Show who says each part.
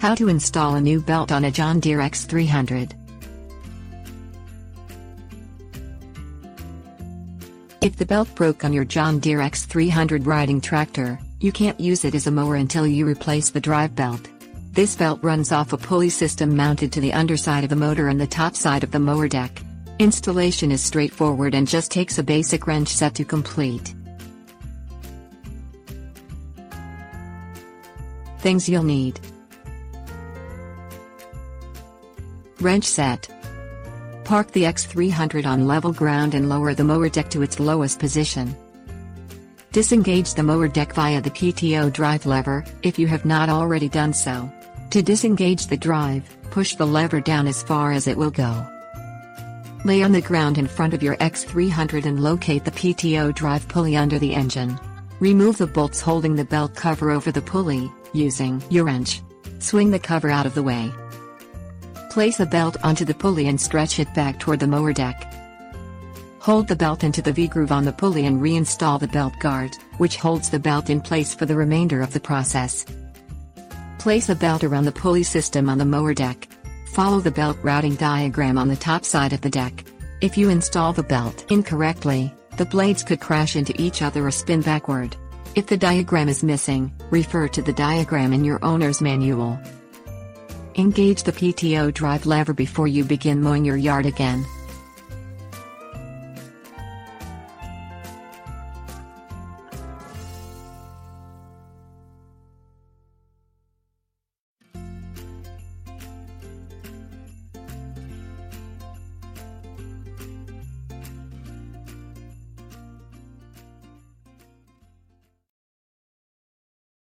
Speaker 1: How to install a new belt on a John Deere X300. If the belt broke on your John Deere X300 riding tractor, you can't use it as a mower until you replace the drive belt. This belt runs off a pulley system mounted to the underside of the motor and the top side of the mower deck. Installation is straightforward and just takes a basic wrench set to complete. Things you'll need: wrench set. Park the X300 on level ground and lower the mower deck to its lowest position. Disengage the mower deck via the PTO drive lever, if you have not already done so. To disengage the drive, push the lever down as far as it will go. Lay on the ground in front of your X300 and locate the PTO drive pulley under the engine. Remove the bolts holding the belt cover over the pulley, using your wrench. Swing the cover out of the way. Place the belt onto the pulley and stretch it back toward the mower deck. Hold the belt into the V-groove on the pulley and reinstall the belt guard, which holds the belt in place for the remainder of the process. Place the belt around the pulley system on the mower deck. Follow the belt routing diagram on the top side of the deck. If you install the belt incorrectly, the blades could crash into each other or spin backward. If the diagram is missing, refer to the diagram in your owner's manual. Engage the PTO drive lever before you begin mowing your yard again.